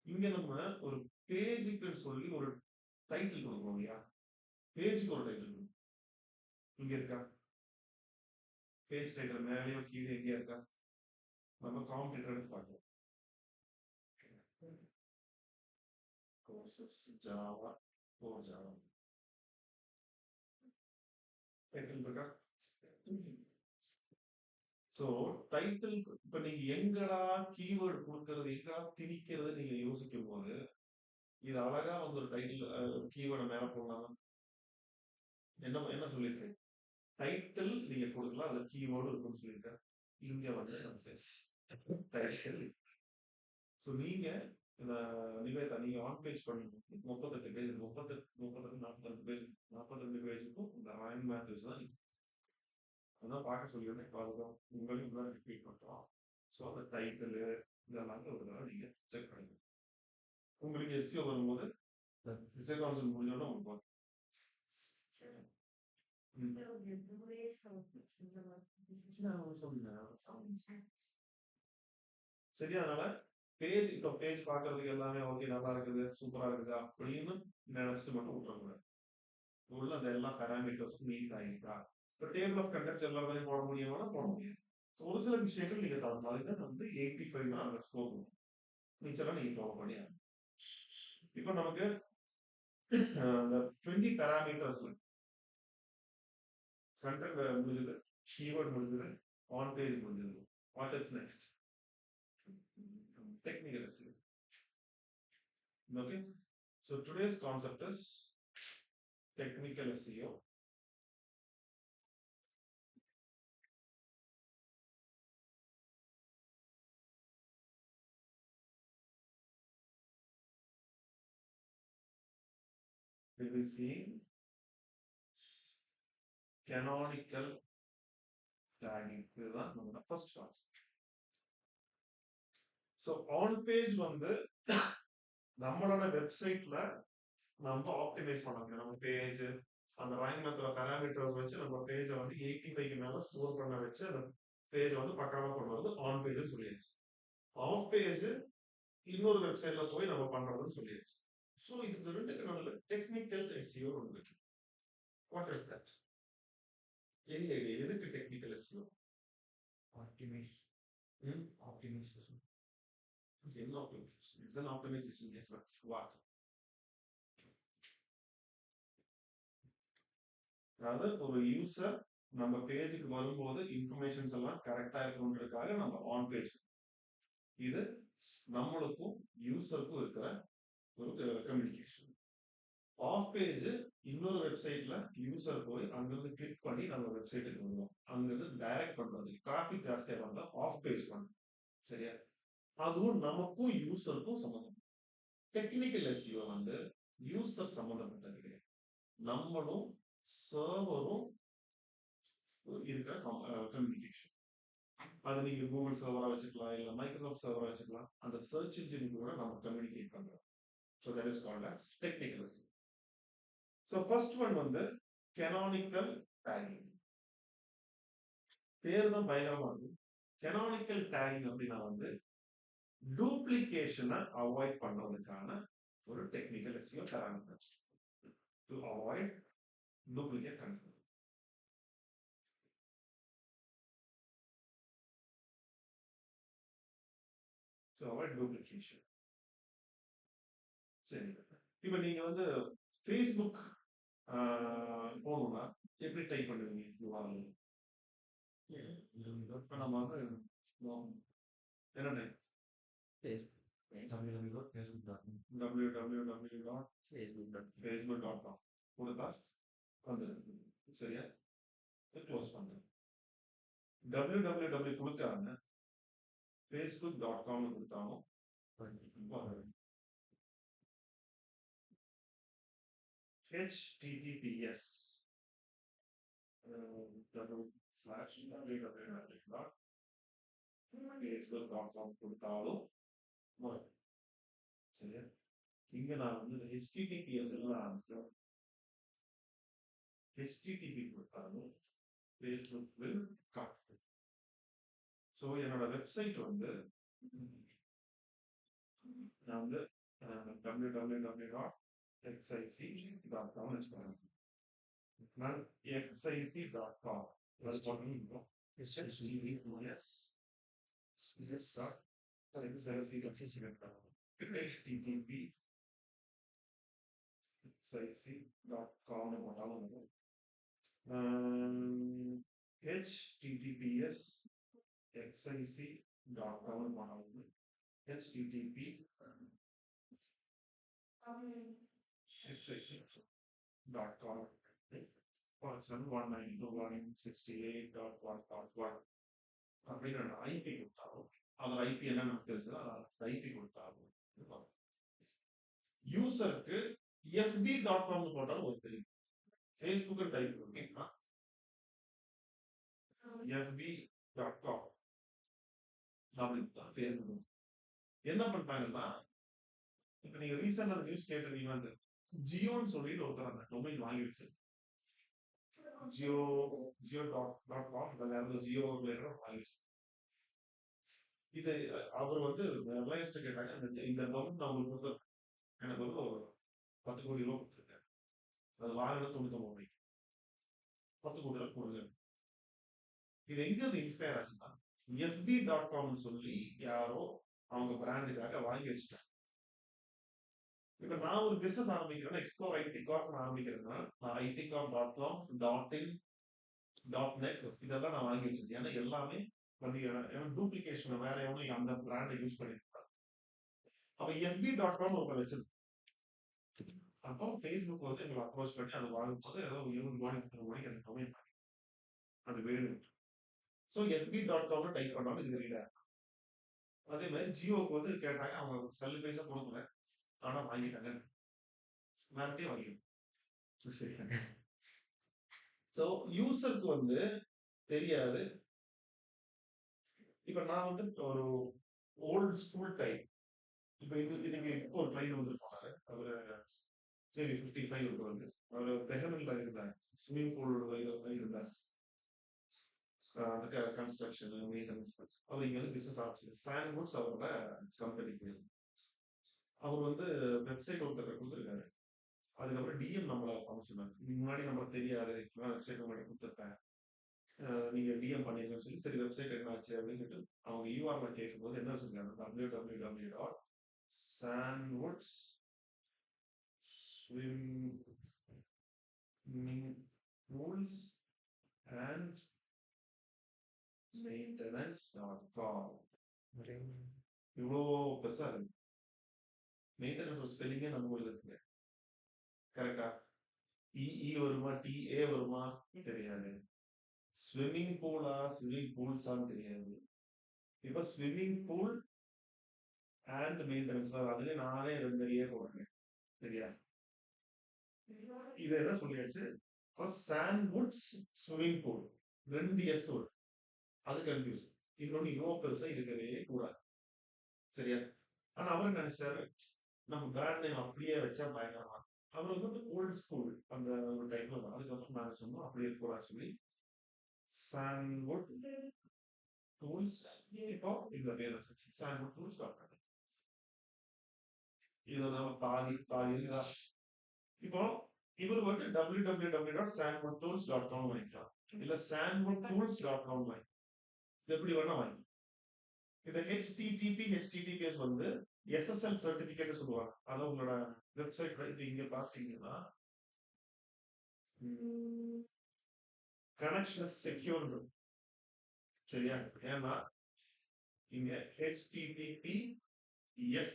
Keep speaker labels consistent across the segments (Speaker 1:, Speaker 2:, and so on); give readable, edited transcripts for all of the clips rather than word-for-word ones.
Speaker 1: இங்க நம்ம ஒரு பேஜுக்குன்னு சொல்லி ஒரு டைட்டில் கொடுக்குறோம் இல்லையா? பேஜுக்கு ஒரு டைட்டில் கொடுக்கும். இங்க இருக்கா? பேஜ் டைட்டில் மேலேயோ கீழே எங்கேயா இருக்கா? நம்ம காம்படிட்டர் எடுத்து பார்க்கலாம். கோர்சஸ் ஜாவா ஜாவா டைட்டில் இருக்கா? சோ டைட்டில் இப்ப நீங்க எங்கடா கீவேர்டு கொடுக்கறது, எங்கடா திணிக்கிறது நீங்க யோசிக்கும் போது இது அழகா வந்து ஒரு டைட்டில் கீவேர்டை மேல போடலாமா? என்ன என்ன சொல்லியிருக்கேன்? டைட்டில் நீங்க கொடுக்கலாம், அதுல கீவேர்டு இருக்குன்னு சொல்லியிருக்கேன். இங்க வந்து டைட்டில். ஸோ நீங்க இந்த நிவேதா நீங்க ஆன் பேஜ் பண்ணும்போது 38 பேஜ் 38 பேஜ் 42 பேஜுக்கும் இந்த அயன் மேத்ரிக்ஸ் தான் அதான் பார்க்க சொல்லியிருந்தேன். இப்போ அதுதான் உங்களையும் தான் ரிப்பீட் பண்ணுறோம். ஸோ அந்த டைட்டில் இதெல்லாம் ஒரு தடவை நீங்க செக் பண்ணிக்கணும். உங்களுக்கு எஸ்சிஓ வரும்போது ரிசர்வ் கவுன்சில் முடிஞ்சோன்னா உங்களுக்கு சரி. அதனால பேஜ் இப்போ பேஜ் பார்க்கறதுக்கு எல்லாமே ஓகே நல்லா இருக்குது சூப்பரா இருக்குது அப்படின்னு நினைச்சிட்டு மட்டும் விட்டுறக்கூடாது. உள்ள அந்த எல்லா பேராமீட்டர்ஸும் மீட் ஆகிட்டா இப்போ டேபிள் ஆஃப் கண்டெக்ட்ஸ் எல்லாத்தையும் போட முடியுமானா போட முடியும். ஒரு சில விஷயங்கள் நீங்க தரணும். அதுக்கு வந்து 85 தான் அந்த ஸ்கோப் மிச்சம் நீங்க ஃபாலோ பண்ணி இப்போ நமக்கு அந்த 20 பேராமீட்டர்ஸ்ல கண்டென்ட் முடிஞ்சது, கீவேர்ட் முடிஞ்சது, ஆன் பேஜ் முடிஞ்சது. What is next? Technical SEO. Okay, so today's concept is technical SEO. We will see canonical tagging. இதுதான் நம்மளோட first concept. So on page வந்து நம்மளோட வெப்சைட்ல நம்ம ஆப்டிமைஸ் பண்ண முடியும். நம்ம பேஜ் அந்த ரேங்க் மெத்தட பேராமீட்டர்ஸ் வச்சு நம்ம பேஜை வந்து 85க்கு மேல ஸ்கோர் பண்ண வச்சு அந்த பேஜ் வந்து பக்காவா கொண்டு வந்து ஆன் பேஜ் சொல்லியாச்சு. ஆஃப் பேஜ் இன்னொரு வெப்சைட்ல போய் நம்ம பண்றதுன்னு சொல்லியாச்சு. ஸோ இதுக்கு ரெண்டுக்கு நடுவில் டெக்னிக்கல் எஸ்இஓ ஒன்று இருக்கு. What is that? Any idea எதுக்கு டெக்னிக்கல் எஸ்இஓ? ஆப்டிமைசேஷன். ஆப்டிமைசேஷன். என்ன optimization? It's an optimization. Yes, but what? அதாவது ஒரு யூசர் நம்ம பேஜுக்கு வரும்போது இன்ஃபர்மேஷன்ஸ் எல்லாம் கரெக்டா இருக்கணுன்றதுக்காக நம்ம ஆன் பேஜ். இது நம்மளுக்கும் யூசருக்கும் இருக்கிற ஒரு கம்யூனிகேஷன். ஆஃப் பேஜ் இன்னொரு வெப்சைட்ல யூசர் போய் அங்கிருந்து கிளிக் பண்ணி நம்ம வெப்சைட்டுக்கு வருவோம். அங்கிருந்து டைரக்ட் பண்றது டிராபிக் ஜாஸ்தியா வந்தா ஆஃப் பேஜ் பண்ணும். சரியா? அதுவும் நமக்கும் யூசருக்கும் சம்பந்தம். டெக்னிக்கல் எஸ்இஓ வந்து யூசர் சம்பந்தப்பட்டது கிடையாது. நம்மளும் சர்வரும் இருக்கிற கம்யூனிகேஷன். அது நீங்க கூகுள் சர்வரா வச்சுக்கலாம், இல்ல மைக்ரோசாஃப்ட் சர்வரா வச்சுக்கலாம். அந்த சர்ச் இன்ஜின் கூட நம்ம கம்யூனிகேட் பண்றோம். So that is called as technical SEO. So first one வந்து canonical tagging. பேர் தான் பயங்கரமா இருக்கும். canonical tagging அப்படின்னா வந்து டூப்ளிகேஷனை அவாய்ட் பண்றதுக்கான ஒரு technical SEO parameter. To avoid duplicate content. To avoid duplication. சரி, இப்போ நீங்க வந்து ஃபேஸ்புக் போகணும்னா எப்படி டைப் பண்ணுவீங்க? இப்போ நம்ம வந்து என்ன டைப்? www.facebook.com கொடுத்தா வந்து சரியா க்ளோஸ் பண்ணுறேன். www கொடுக்காம facebook.com கொடுத்தாலும் https www.facebook.com கொடுத்தாலும் சரியா? இங்க நான் வந்து https எல்லாம் ஆரம்பிச்சோம். http கொடுத்தாலும் Facebook will come. ஸோ என்னோட வெப்சைட் வந்து நான் வந்து www.xic.com வச்சுக்கிறேன். நான் xic.com அது போட்டோம். Yes. http xic.com போட்டாலும் வரும். https xic.com போட்டாலும் http xic.com person 192.168.1.1 அப்படின்னு ஐபி கொடுத்தாலும் அதோட ஐபி என்ன நமக்கு தெரிஞ்சதோ அதை ஐபி கொடுத்தாலும் யூசருக்கு fb.com போட்டாலும் ஒரு தெரியும். ஃபேஸ்புக் டைப் பண்ணீங்கன்னா fb.com அப்படின்னு ஃபேஸ்புக் என்ன பண்ணிட்டாங்கன்னா இப்ப நீங்க ரீசெண்டா அந்த நியூஸ் கேட்டிருக்கீங்கன்னா அந்த ஜியோன்னு சொல்லிட்டு ஒருத்தர் அந்த டொமைன் வாங்கி வச்சு ஜியோ.com ஜியோ வாங்கி வச்சு இது அவர் வந்து ரிலையன்ஸ் கேட்டாங்க இந்த டொமைன் நான் உங்களுக்கு கொடுத்தேன் எனக்கு வந்து ஒரு 10 கோடி ரூபாய் கொடுத்துருக்கேன் அது வாங்கின 99 ரூபாய் 10 கோடி ரூபாய் கொடுங்க. இது எங்க இன்ஸ்பயர் ஆச்சுன்னா fb.com சொல்லி யாரோ அவங்க பிராண்டுக்காக வாங்கி வச்சுட்டாங்க. இப்ப நான் ஒரு பிசினஸ் ஆரம்பிக்கிறேன்னா எக்ஸ்ப்ளோர் ஐடிகாப் ஆரம்பிக்கிறேன்னா நான் ஐடிகாப்.com .in .net இதெல்லாம் நான் வாங்கி வச்சிருக்கேன். ஏன்னா எல்லாமே வந்து டூப்ளிகேஷன் வேற எவனும் அந்த பிராண்டை யூஸ் பண்ணிருக்காங்க. அப்ப fb.com ஒருத்தர் வச்சிருக்கேன். அப்போ ஃபேஸ்புக் வந்து எங்களை அப்ரோச் பண்ணி அதை வாங்கும்போது ஏதோ 20 கோடி 30 கோடிக்கு எனக்கு டொமைன் அது வேணும். ஸோ fb.com டைப் பண்ணாலும் இது ரீடா. அதே மாதிரி ஜியோக்கு வந்து கேட்டாங்க அவங்க செல்லு பைசா கொடுக்கல ஆனா வாங்கிட்டாங்க வேறட்டே வாங்கிடும். சரி. ஸோ யூசருக்கு வந்து தெரியாது. இப்ப நான் வந்து ஒரு ஓல்டு ஸ்கூல் டைப் இப்ப இன்னைக்கு இப்போ ஒரு ட்ரெயின் வந்து போனாரு அவரு மேபி 55 இருக்கு வந்து அவர் பெஹரன்ல இருந்தார் ஸ்விம்மிங் பூல் இருந்தார் அந்த கன்ஸ்ட்ரக்ஷன் மெயின்டெனன்ஸ் அவர் இங்க வந்து பிசினஸ் ஆரம்பிச்சு சாண்ட்வுட்ஸ் அவரோட கம்பெனிக்கு அவர் வந்து வெப்சைட் ஒருத்தர் கொடுத்துருக்காரு. அதுக்கப்புறம் டிஎம் நம்மள பண்ண சொன்னாங்க. முன்னாடி நம்மளுக்கு தெரியாது வெப்சைட் முன்னாடி கொடுத்துருப்பேன் நீங்க டிஎம் பண்ணிருக்கேன்னு சொல்லி சரி வெப்சைட் என்ன ஆச்சு அப்படின்னு அவங்க யூஆர்ல கேட்கும்போது என்ன வச்சிருக்காங்க www.sandwoods swimming pools and maintenance.com இவ்வளோ பெருசா இருக்கு. மெயின்டெனன்ஸ் ஸ்பெல்லிங்கே நம்ம ஊர்ல இருக்கு கரெக்டா? இ வருமா டிஏ வருமா தெரியாது. ஸ்விம்மிங் பூலா ஸ்விம்மிங் பூல்ஸான்னு தெரியாது. இப்ப ஸ்விம்மிங் பூல் அண்ட் மெயின்டெனன்ஸ் அதுல நானே 2 ஏ போடுறேன் சரியா? இது என்ன சொல்லியாச்சு சாண்ட்வுட்ஸ் ஸ்விம்மிங் பூல் 2 எஸ் வரும் அது கன்ஃபியூஸ். இன்னொன்னு இவ்வளோ பெருசா இருக்கவே கூடாது சரியா? ஆனா அவர் நினைச்சாரு நம்ம பிராண்ட் நேம் அப்படியே வச்சா பயங்கரமா அவர் வந்து ஓல்டு ஸ்கூல் அந்த ஒரு டைப்ல அதுக்கப்புறம் நாங்க சொன்னோம் அப்படியே இருக்கக்கூடாது சொல்லி சாண்ட்வுட் டூல்ஸ் இப்போ இந்த பேர் வச்சு சாண்ட்வுட் டூல்ஸ் இதோட பாதி இருக்குதா? இப்போ இவர் வந்து www.sandwoodtools.com வாங்கிக்கலாம் இல்ல sandwoodtools.com வாங்கி எப்படி வேணா வாங்கி. இந்த HTTPS வந்து SSL சர்டிபிகேட் சொல்லுவாங்க. அதான் உங்களோட வெப்சைட்ல இப்ப இங்க பாத்தீங்கன்னா கனெக்ஷன் செக்யூர் சரியா? ஏன்னா இங்க HTTPS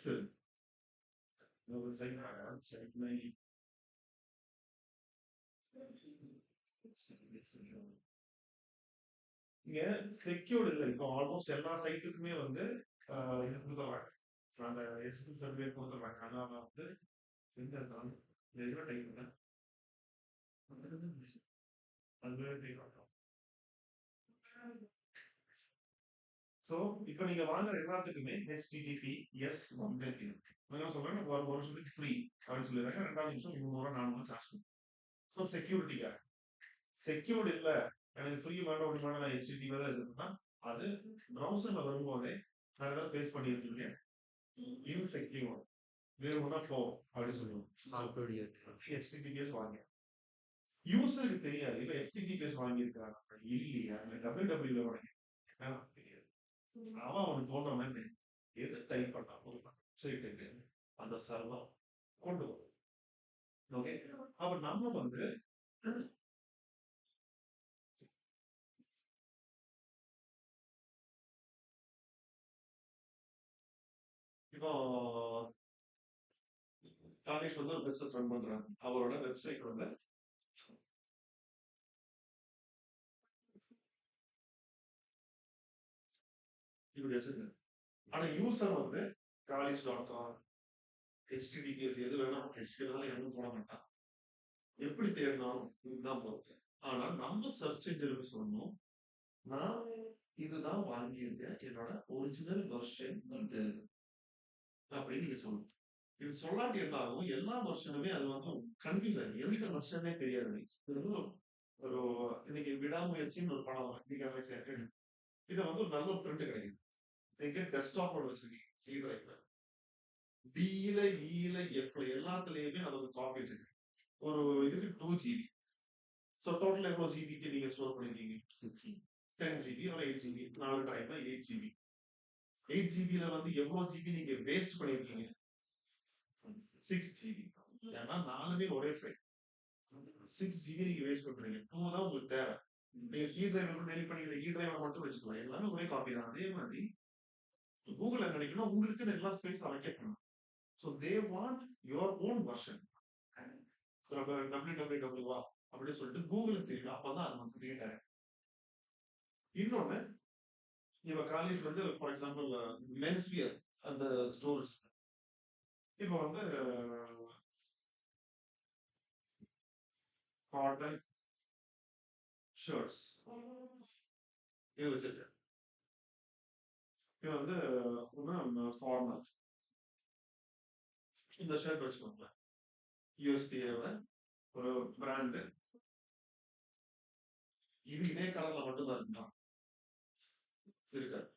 Speaker 1: இங்க செக்யூர்ட் இல்லை. இப்போ ஆல்மோஸ்ட் எல்லா சைட்டுக்குமே வந்து இது கொடுத்துறாங்க அந்த எஸ்எஸ்எல் சர்டிஃபிகேட் கொடுத்துறாங்க. அதனால வந்து டைப் பண்ணேன் அதுவே டைப் ஆகும். ஸோ இப்போ நீங்க வாங்குற எல்லாத்துக்குமே HTTPS வந்து என்ன சொல்றேன் ஒரு வருஷத்துக்கு ஃப்ரீ அப்படின்னு சொல்லிடுறாங்க. 2வது நிமிஷம் 300 400 சார்ஜ் பண்ணும். ஸோ செக்யூரிட்டிக்காக செக்யூர்ட் இல்லை எனக்கு ஃப்ரீ வேணும் அப்படி வேணும் நான் HTTP தான் இருக்குன்னா அது ப்ரௌசர்ல வரும்போதே நிறைய பேர் ஃபேஸ் பண்ணியிருக்கீங்க. இன்செக்யூர் வேணும்னா போ அப்படி சொல்லுவோம். HTTPS வாங்க யூசருக்கு தெரியாது இல்ல HTTPS வாங்கியிருக்காங்க இல்லையா இல்ல WWW வாங்கியிருக்காங்க தெரியாது. அவனுக்கு தோன்ற மாதிரி எது டைப் பண்ணா ஒரு வெப்சைட்டுக்கு அந்த சர்வர் கொண்டு வரும். ஓகே அப்ப நம்ம வந்து இப்போ காலேஜ் வந்து ஒரு பிசினஸ் ரன் பண்றாங்க. அவரோட வெப்சைட் வந்து இப்படி வச்சிருக்காரு. ஆனா யூசர் வந்து college.com HTTPS எது வேணாலும் HTTPS எதுவும் போட மாட்டான். எப்படி தேடினாலும் இதுதான் போகுது. ஆனா நம்ம சர்ச் இன்ஜினுக்கு சொல்லணும் நான் இதுதான் வாங்கியிருக்கேன் என்னோட ஒரிஜினல் வெர்ஷன் இது அப்படின்னு நீங்க சொல்லணும். இது சொல்லாட்டி என்ன ஆகும் எல்லா வெர்ஷனுமே அது வந்து கன்ஃபியூஸ் ஆகும் எந்த வெர்ஷனே தெரியாது. ஒரு இன்னைக்கு விடாமுயற்சின்னு ஒரு படம் இன்னைக்கு சேர்த்து இதை வந்து ஒரு நல்ல பிரிண்ட் கிடைக்கும். நீங்க டெஸ்க்டாப்போட வச்சிருக்கீங்க சி டிரைவ்ல டில இல எஃப்ல எல்லாத்துலயுமே அது ஒரு காப்பி வச்சிருக்கு. ஒரு இதுக்கு 2 GB. ஸோ டோட்டல் எவ்வளோ ஜிபிக்கு நீங்க ஸ்டோர் பண்ணிருக்கீங்க 10 GB ஒரு 8 GB 4 டிரைவ்ல 8 GB 8 GB வந்து எவ்வளவு ஜிபி நீங்க வேஸ்ட் பண்ணிருக்கீங்க 6 GB. ஏன்னா 4மே ஒரே ஃபைல் 6 GB நீங்க வேஸ்ட் பண்றீங்க 2 தான் உங்களுக்கு தேவை. நீங்க சி டிரைவ்ல கூட டெலிட் பண்ணி இ டிரைவ்ல மட்டும் வச்சுக்கலாம் எல்லாமே ஒரே காப்பி தான். அதே மாதிரி கூகுள் என்ன நினைக்கணும் உங்களுக்கு எல்லா ஸ்பேஸ் அலோகேட் பண்ணணும். So they want your own version www அப்படின்னு சொல்லிட்டு கூகுளுக்கு தெரியல அப்பதான் அது வந்து கிரியேட் ஆகும். இன்னொன்னு இப்ப காலேஜ் வந்து ஃபார் எக்ஸாம்பிள் மென்ஸ்வியர் அந்த ஸ்டோர்ஸ் இப்போ வந்து காட்டன் ஷர்ட்ஸ் இது வச்சிருக்கேன். இது வந்து ஃபார்மல் இந்த ஷர்ட் வச்சுக்கோங்களேன் யூஎஸ்பிஏல ஒரு பிராண்டு இது இதே கலர்ல மட்டும் தான் இருக்கான் இருக்காது.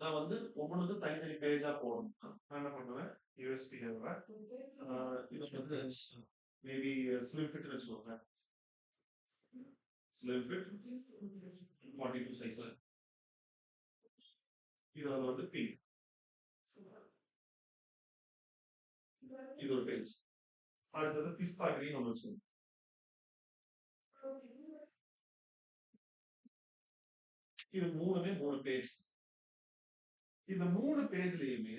Speaker 1: நான் வந்து ஒவ்வொன்றுக்கும் தனித்தனி பேஜா போடணும். நான் என்ன பண்ணுவேன் யூஎஸ்பிஏல இது வந்து மேபி ஸ்லிம் ஃபிட் வச்சுக்கோங்க ஸ்லிம் ஃபிட் 42 சைஸ்ல இது வந்து பிங்க் இது ஒரு பேஜ். அடுத்தது பிஸ்தா கிரீன் ஒன்று வச்சுக்கோங்க. இது 3 பேஜ். இந்த 3 பேஜ்லயுமே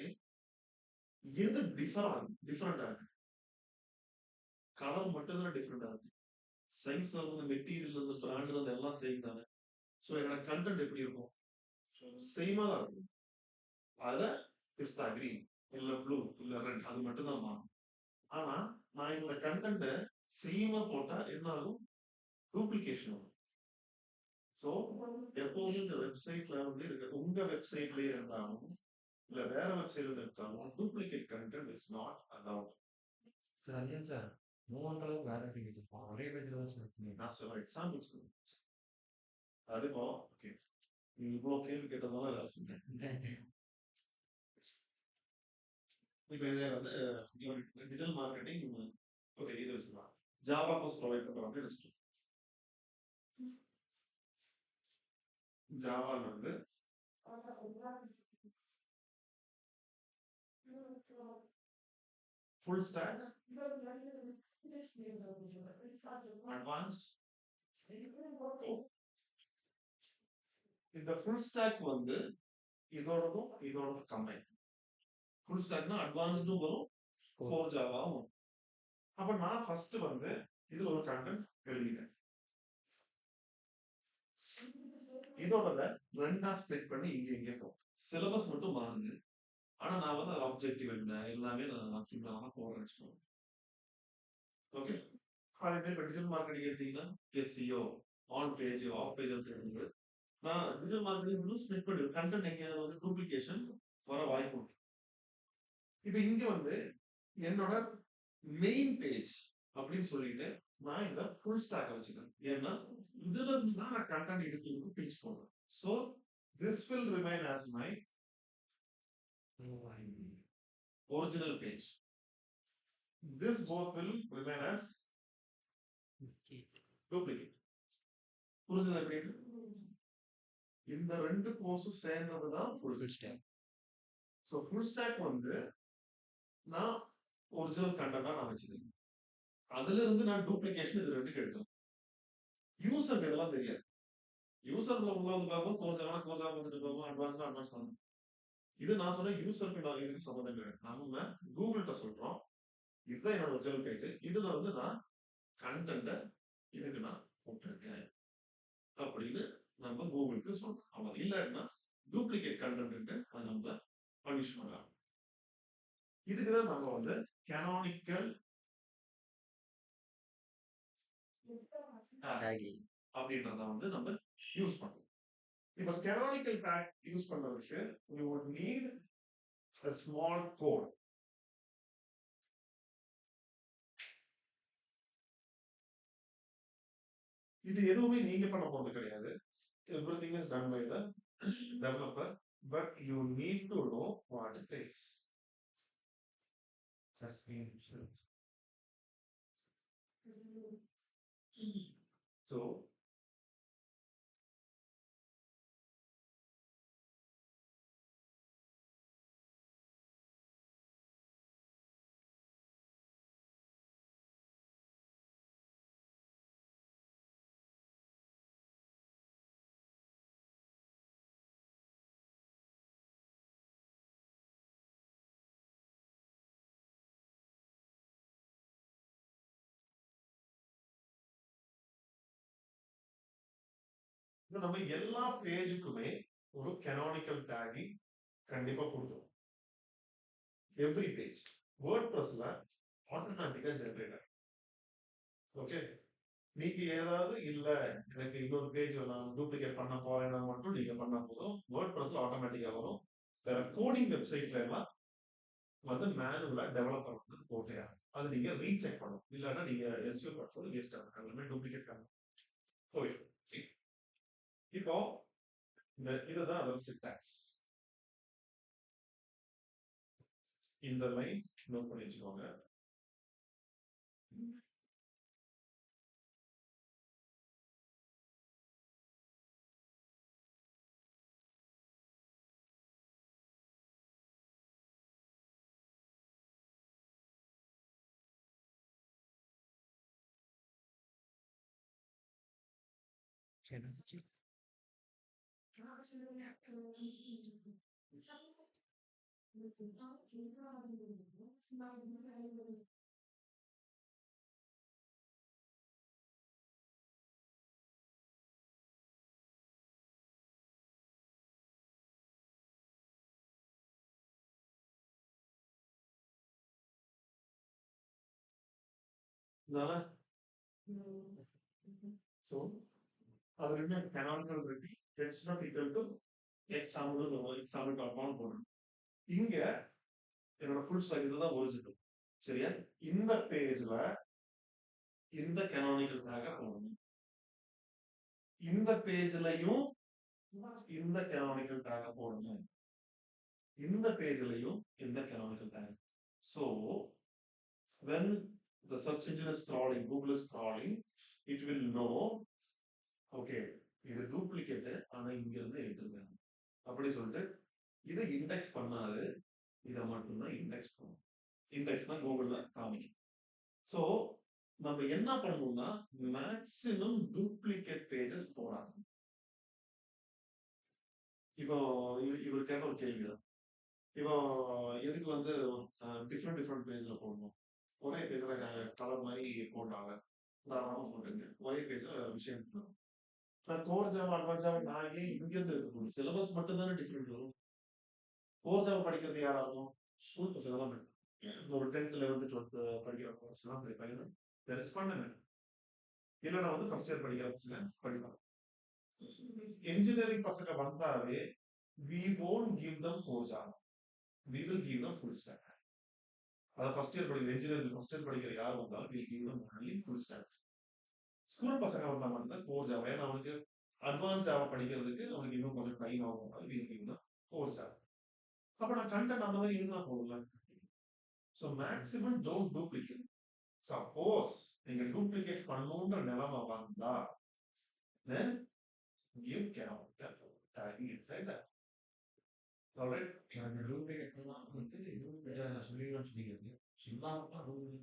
Speaker 1: எது டிஃபரெண்டா இருக்கு கலர் மட்டும் தான் டிஃபரெண்டா இருக்கு. சைஸ் வந்து மெட்டீரியல் இருந்து பிராண்ட் வந்து எல்லாம் சேம் தானே. ஸோ என்னோட கண்டென்ட் எப்படி இருக்கும் சேமா தான் இருக்கும். அதுல பிஸ்தா கிரீன் இல்ல ப்ளூ இல்ல ரெட் அது மட்டும் தான் மாறும். ஆனா நான் இந்த கண்டென்ட் சேமா போட்டா என்ன ஆகும் டூப்ளிகேஷன் ஆகும். ஸோ எப்பவுமே இந்த வெப்சைட்ல வந்து இருக்க உங்க வெப்சைட்லயே இருந்தாலும் இல்ல வேற வெப்சைட்ல இருந்தாலும் duplicate content is not allowed. Sir மூன்றளவு வேரண்டி கொடுப்போம் ஒரே பேஜ்ல தான் சொல்லுங்க. நான் சொல்ல எக்ஸாம்பிள் சொல்லுங்க. அதுப்போ ஓகே நீ இவ்வளோ கேள்வி கேட்டதால நான் சொன்னேன். இப்போ இதே வந்து டிஜிட்டல் மார்க்கெட்டிங் ஓகே இது வச்சுக்கலாம் ஜாவா கோர்ஸ் ப்ரொவைட் பண்ணுறாங்க வச்சுக்கலாம். ஜாவால வந்து ஃபுல் ஸ்டாக் அட்வான்ஸ்ட் இந்த ஃபுல் ஸ்டாக் வந்து இதோடதும் கம்பைன் ஃபுல் ஸ்டாக்னா அட்வான்ஸ்டும் வரும் கோர் ஜாவாவும். அப்ப நான் ஃபர்ஸ்ட் வந்து இதுல ஒரு கண்டென்ட் எழுதிட்டேன். இதோட ரெண்டா ஸ்ப்ளிட் பண்ணி இங்க போகும். சிலபஸ் மட்டும் மாறுது. ஆனா நான் வந்து அது ஆப்ஜெக்டிவ் என்ன எல்லாமே நான் சிம்பிளாக போடுறேன். ஓகே அதே மாதிரி டிஜிட்டல் மார்க்கெட்டிங் எடுத்தீங்கன்னா SEO on page off page இருக்கு. நான் டிஜிட்டல் மார்க்கெட்டிங் ஸ்ப்ளிட் பண்ணிடுவேன். கண்டென்ட் எங்கேயாவது வந்து டூப்ளிகேஷன் வர வாய்ப்பு உண்டு. இப்போ இங்க வந்து என்னோட மெயின் பேஜ் அப்படின்னு சொல்லிட்டு நான் இந்த ஃபுல் ஸ்டாக் வச்சுக்கிறேன். ஏன்னா இதுல இருந்து தான் நான் கண்டென்ட் இதுக்கு பிச் போடுறேன். So this will remain as my original page. This both will remain as duplicate. புரிஞ்சது எப்படி? இந்த ரெண்டு கோர்ஸும் சேர்ந்ததுதான் full stack. So full stack வந்து நான் ஒரிஜினல் கண்டென்ட்டா நான் வச்சிருக்கேன். அதுல இருந்து நான் டூப்ளிகேஷன் இது ரெண்டுக்கு எடுத்தேன். யூசருக்கு இதெல்லாம் தெரியாது. யூசர்ல உள்ளது பார்க்கும் கோர்ஸ் வந்துட்டு போகும் அட்வான்ஸ் பண்ணும். இது நான் சொன்ன யூசருக்கு நான் இதுக்கு சம்மந்தம் கிடையாது. நம்ம கூகுள்கிட்ட சொல்றோம் இதுதான் என்னோட ஒரிஜினல் பேஜ். இதுல வந்து நான் கண்டென்ட்டை இதுக்கு நான் போட்டிருக்கேன் அப்படின்னு நம்ம கூகுளுக்கு சொல்றோம். அவன் இல்லைன்னா டூப்ளிகேட் கண்டென்ட் அதை நம்ம பனிஷ் பண்ணலாம். இதுக்குதான் நம்ம வந்து canonical அப்படின்றத வந்து நம்ம யூஸ் பண்றோம். இப்ப canonical tag யூஸ் பண்றதுக்கு you would need a small code. இது எதுவுமே நீங்க பண்ண போறது கிடையாது. Everything is done by the developer, but you need to know what it is. So நம்ம எல்லா பேஜுக்குமே ஒரு canonical tagging கண்டிப்பா கொடுத்துரும். எவ்ரி பேஜ் வேர்ட்பிரஸ்ல ஆட்டோமேட்டிக்கா ஜெனரேட் ஆகும். ஓகே, நீங்க ஏதாவது இல்ல எனக்கு இன்னொரு பேஜ் நான் டூப்ளிகேட் பண்ண போறேன்னா மட்டும் நீங்க பண்ண போதும் வேர்ட்பிரஸ்ல ஆட்டோமேட்டிக்கா வரும். வேற கோடிங் வெப்சைட்ல எல்லாம் வந்து மேனுவலா டெவலப்பர் வந்து போட்டே ஆகும். அது நீங்க ரீசெக் பண்ணணும். இல்லைன்னா நீங்க எஸ்யூ பண்ணுறது வேஸ்ட் ஆகும். எல்லாமே டூப்ளிகேட் ஆகும். போயிடும். இப்போ இதுதான் அதோட சின்டாக்ஸ். இந்த லைன் நோட் பண்ணி வச்சுக்கோங்க. So அது ரெண்டு canonical இருக்கு. It's not equal to example போடணும். இங்க என்னோட ஃபுல் ஸ்டாக் இதுதான் ஒரிஜினல். சரியா? இந்த பேஜ்ல இந்த canonical tag போடணும். இந்த பேஜ்லயும் இந்த canonical tag போடணும். இந்த பேஜ்லயும் இந்த canonical tag. So when the search engine is crawling, Google is crawling, it will know okay இது டூப்ளிகேட் ஆனா இங்க இருந்து எடுத்துருக்காங்க அப்படி சொல்லிட்டு இதை இண்டெக்ஸ் பண்ணாது. இதை மட்டும்தான் இண்டெக்ஸ் பண்ணும். இண்டெக்ஸ் தான் கூகுள்ல காமிக்கும். ஸோ நம்ம என்ன பண்ணணும்னா மேக்சிமம் டூப்ளிகேட் பேஜஸ் போடாது. இப்போ இவர் கேட்ட ஒரு கேள்வி தான். இப்போ எதுக்கு வந்து டிஃப்ரெண்ட் பேஜ்ல போடணும்? ஒரே பேஜ்ல கலர் மாதிரி போட்டாங்க தாராளமா போட்டுங்க. ஒரே பேஜ்ல விஷயம் நான் கோர் ஜாவா அட்வான்ஸ் ஜாவா நான் ஏன் இங்க இருந்து எடுக்கணும்? சிலபஸ் மட்டும் தானே டிஃபரெண்ட் வரும். கோர் ஜாவா படிக்கிறது யாராகும்? ஸ்கூல் பசங்க தான் ஒரு 10th 11th 12th படிக்கிற பசங்க தான் படிப்பாங்க. ரெஸ்பாண்ட் இல்லைன்னா வந்து ஃபர்ஸ்ட் இயர் படிக்கிற பசங்க படிப்பாங்க. இன்ஜினியரிங் பசங்க வந்தாவே we won't give them core Java. We will give them full stack. அதாவது ஃபர்ஸ்ட் இயர் படிக்கிற இன்ஜினியரிங் ஃபர்ஸ்ட் இயர் படிக்கிற யார் வந்தாலும் we will give them only full stack. School பசங்க வந்தா மட்டும் கோர் ஜாவா. ஏன்னா அவனுக்கு அட்வான்ஸ் ஜாவா படிக்கிறதுக்கு அவனுக்கு இன்னும் கொஞ்சம் டைம் ஆகும். Core Java. அப்ப நான் கண்டென்ட் அந்த மாதிரி இருந்தா போகல. So maximum don't duplicate. Suppose நீங்க டூப்ளிகேட் பண்ணணுன்ற நிலைமை வந்தா then give canonical tagging inside that. Alright?
Speaker 2: Duplicate பண்ணலாம் வந்து சொல்லிடுறோம்னு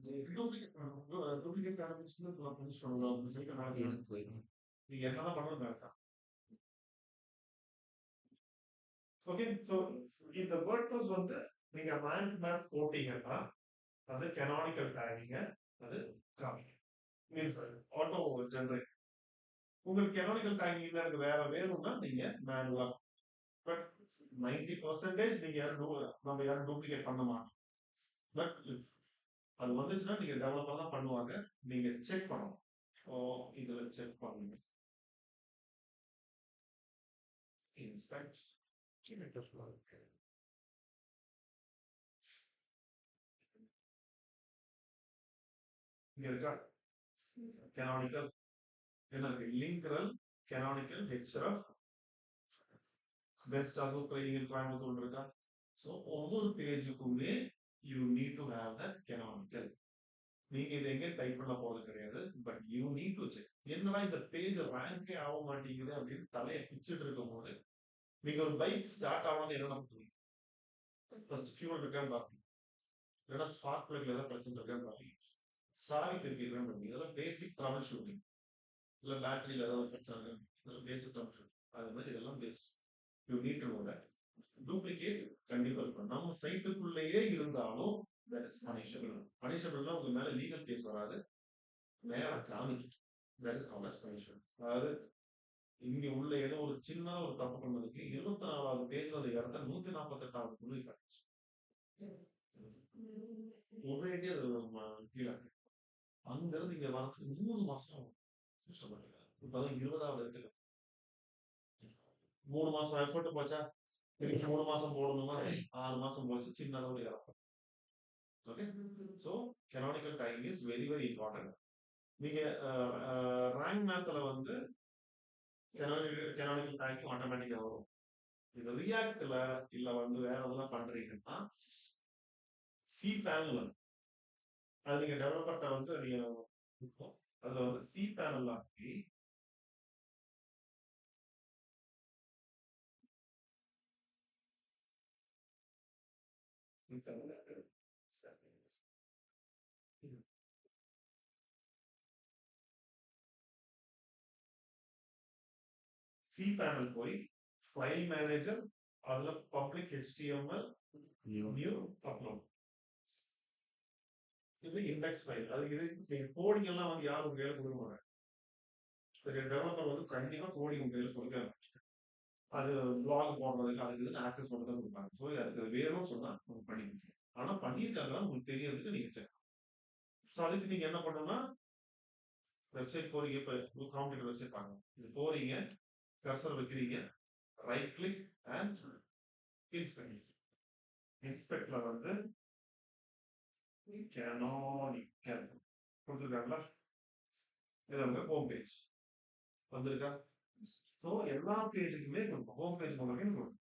Speaker 2: சொல்லிடுறது
Speaker 1: டூப்ளிகேட் காரணம் பண்ணலாம்
Speaker 2: போயிடும்.
Speaker 1: நீங்க என்னதான் பண்ணணும் வேண்டாம். ஓகே, ஸோ இந்த வேர்ட்ப்ரெஸ் வந்து நீங்க ரேங்க் மேத் போட்டீங்கன்னா அது canonical tagging அது காமிக்கும். Means auto generate. உங்களுக்கு canonical tagging இல்ல எனக்கு வேற வேணும்னா நீங்க மேனுவலா. பட் 90% நீங்க நம்ம யாரும் டூப்ளிகேட் பண்ண மாட்டோம். பட் அது வந்துச்சுன்னா நீங்க டெவலப்பர் தான் பண்ணுவாங்க. நீங்க செக் பண்ணணும். ஸோ இதுல செக் பண்ணுங்க. இன்ஸ்பெக்ட் இங்க இருக்கா canonical என்ன இருக்கு லிங்கரல் canonical href best association Coimbatore இருக்கா. ஸோ ஒவ்வொரு பேஜுக்குமே you need to have that canonical. நீங்க இதை எங்கே டைப் பண்ண போறது கிடையாது. But you need to check. என்னடா இந்த பேஜ் ரேங்கே ஆக மாட்டேங்குது அப்படின்னு தலையை பிச்சுட்டு இருக்கும் போது நீங்க ஒரு பைக் ஸ்டார்ட் ஆகணும்னு என்ன பண்ணுவீங்க? ஃபர்ஸ்ட் ஃபியூல் இருக்கான்னு பார்ப்பீங்க. இல்லைன்னா ஸ்பார்க் பிளக்ல ஏதாவது பிரச்சனை இருக்கான்னு பார்ப்பீங்க. சாவி திருப்பி இருக்கான்னு பார்ப்பீங்க. இதெல்லாம் பேசிக் ட்ரபிள் ஷூட்டிங். இல்லை பேட்டரியில் ஏதாவது பிரச்சனை இருக்கு, பேசிக் ட்ரபிள் ஷூட்டிங். அது மாதிரி இதெல்லாம் basic. You need to know that. Duplicate கண்டிப்பா இருக்கும். நம்ம சைட்டுக்குள்ளேயே இருந்தாலும் that is punishable. பனிஷபிள்னா உங்க மேல லீகல் கேஸ் வராது, மேல காமிக்கும். that is called as punishable. அதாவது இங்க உள்ள ஏதோ ஒரு சின்ன ஒரு தப்பு பண்ணதுக்கு 24வது பேஜ்ல அந்த இடத்த 148வது புள்ளி காட்டுச்சு. ஒரேடி அது கீழே அங்க இருந்து இங்க வரதுக்கு 3 மாசம் கஷ்டப்பட்டாங்க. இப்பதான் 20வது இடத்துல 3 மாசம் எஃபர்ட் போச்சா, திருப்பி 3 மாசம் போடணுமா, 6 மாசம் போச்சு, சின்னதா ஒரு இறக்கம். Okay, so canonical tagging is very very important. நீங்க ரேங்க் மேத்ல வந்து canonical tagging ஆட்டோமேட்டிக்கா வரும். இது ரியாக்ட்ல இல்ல வந்து வேற எதெல்லாம் பண்றீங்கன்னா சி பேனல் அது நீங்க டெவலப்பர்ட்ட வந்து நீங்க அதுல வந்து சி பேனல் ஆக்கி சி பேனல் போய் ஃபைல் மேனேஜர் அதுல பப்ளிக் HTML நியூ அப்லோட் இது இண்டெக்ஸ் ஃபைல். அதுக்கு இது நீங்க கோடிங் எல்லாம் வந்து யாரும் உங்க கையில கொடுக்க மாட்டாங்க. டெவலப்பர் வந்து கண்டிப்பா கோடிங் உங்க கையில கொடுக்க அது பிளாக் போடுறதுக்கு அதுக்கு இதுன்னு ஆக்சஸ் பண்ணி தான் கொடுப்பாங்க. ஸோ அதுக்கு அது வேணும்னு சொன்னா நம்ம பண்ணிக்கலாம். ஆனா பண்ணியிருக்காங்க உங்களுக்கு தெரியறதுக்கு நீங்க செக். ஸோ அதுக்கு நீங்க என்ன பண்ணணும்னா வெப்சைட் போறீங்க. இப்போ காம்படிட்டர் வெப்சைட் பாருங்க. இது போறீங்க, கர்சர் வைக்கிறீங்க, ரைட் கிளிக் அண்ட் இன்ஸ்பெக்ட். இன்ஸ்பெக்ட்ல வந்து canonical கொடுத்துருக்காங்களா, இது வந்து ஹோம் பேஜ் வந்திருக்கா. ஸோ எல்லா பேஜுக்குமே கொடுப்போம். ஹோம் பேஜ் முதல்ல கொடுப்போம்.